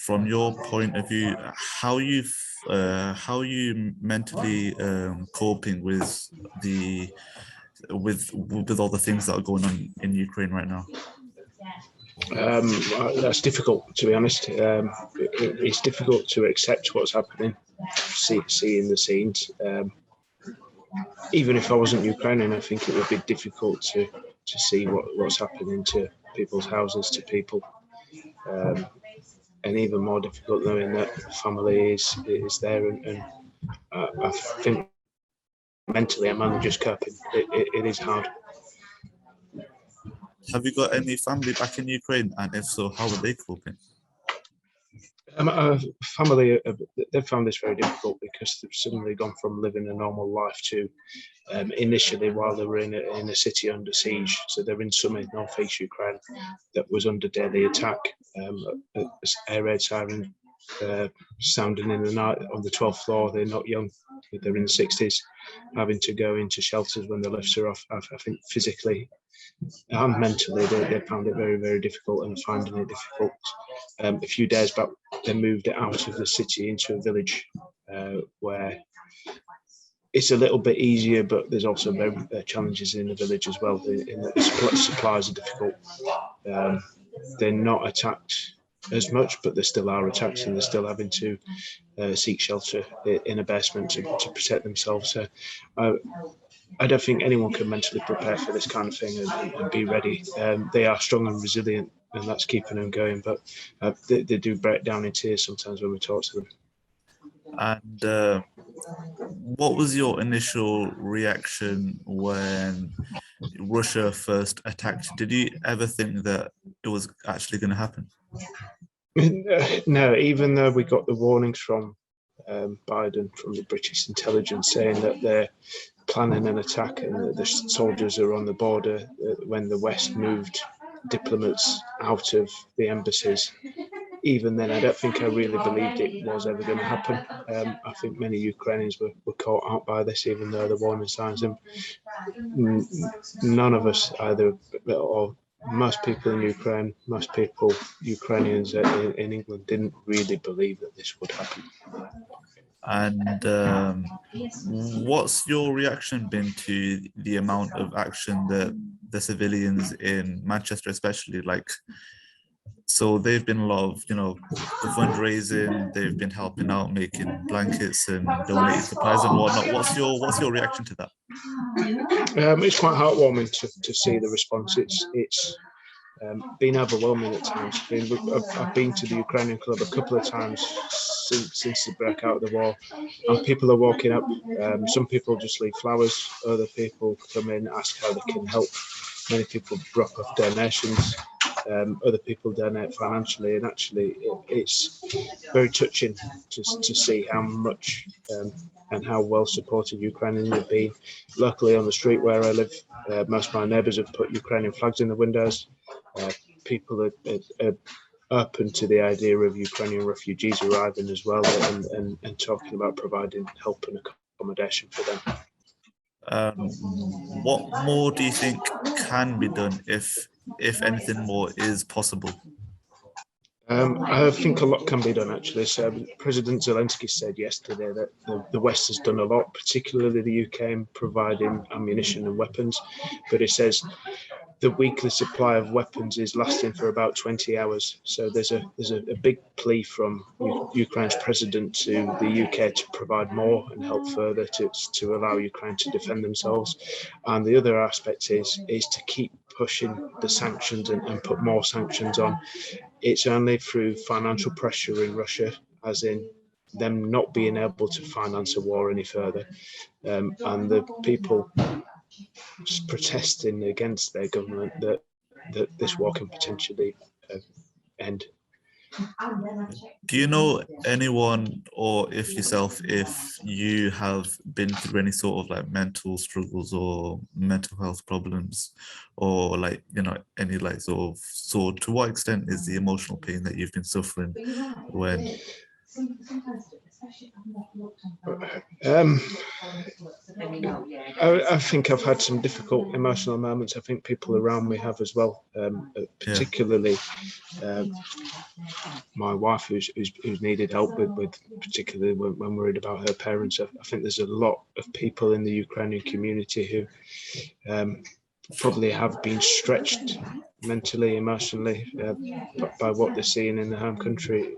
from your point of view, how are you mentally coping with with all the things that are going on in Ukraine right now? That's difficult, to be honest. It's difficult to accept what's happening, seeing the scenes. Even if I wasn't Ukrainian, I think it would be difficult to see what's happening to people's houses, to people. And even more difficult knowing that family is there, and I think mentally I'm only just coping. It is hard. Have you got any family back in Ukraine, and if so, how are they coping? Family, they've found this very difficult because they've suddenly gone from living a normal life to initially, while they were in a city under siege. So they're in Sumy, northeast Ukraine, that was under daily attack. Air raid siren sounding in the night on the 12th floor. They're not young, they're in the 60s, having to go into shelters when the lifts are off. I think physically and mentally they found it very, very difficult, and finding it difficult. A few days back, they moved it out of the city into a village where it's a little bit easier, but there's also very challenges in the village as well. In that the supplies are difficult. They're not attacked as much, but there still are attacks, and they're still having to seek shelter in a basement to protect themselves. So I don't think anyone can mentally prepare for this kind of thing and be ready. They are strong and resilient, and that's keeping them going. But they do break down in tears sometimes when we talk to them. And what was your initial reaction when Russia first attacked? Did you ever think that it was actually going to happen? No, even though we got the warnings from Biden, from the British intelligence, saying that they're planning an attack and that the soldiers are on the border, when the West moved diplomats out of the embassies. Even then, I don't think I really believed it was ever going to happen. I think many Ukrainians were caught out by this, even though the warning signs. And none of us, either, or most people in Ukraine, most people, Ukrainians in England, didn't really believe that this would happen. And what's your reaction been to the amount of action that the civilians in Manchester, especially, like? So they've been a lot of, the fundraising. They've been helping out, making blankets and donating supplies and whatnot. What's your reaction to that? It's quite heartwarming to see the response. It's been overwhelming at times. I've been to the Ukrainian club a couple of times since the breakout of the war, and people are walking up. Some people just leave flowers. Other people come in, ask how they can help. Many people drop off donations. Other people donate financially, and actually it's very touching to see how much and how well supported Ukrainians have been. Locally on the street where I live, most of my neighbours have put Ukrainian flags in the windows. People are open to the idea of Ukrainian refugees arriving as well, and talking about providing help and accommodation for them. What more do you think can be done, if anything more is possible? I think a lot can be done, actually. So President Zelensky said yesterday that the West has done a lot, particularly the UK, in providing ammunition and weapons. But he says the weekly supply of weapons is lasting for about 20 hours. So there's a big plea from Ukraine's president to the UK to provide more and help further to allow Ukraine to defend themselves. And the other aspect is to keep pushing the sanctions and put more sanctions on. It's only through financial pressure in Russia, as in them not being able to finance a war any further, and the people protesting against their government, that this war can potentially end. Do you know anyone, or if you have been through any sort of like mental struggles or mental health problems, or any so to what extent is the emotional pain that you've been suffering when I think I've had some difficult emotional moments. I think people around me have as well, particularly my wife, who's needed help with particularly when worried about her parents. I think there's a lot of people in the Ukrainian community who probably have been stretched mentally, emotionally by what they're seeing in the home country.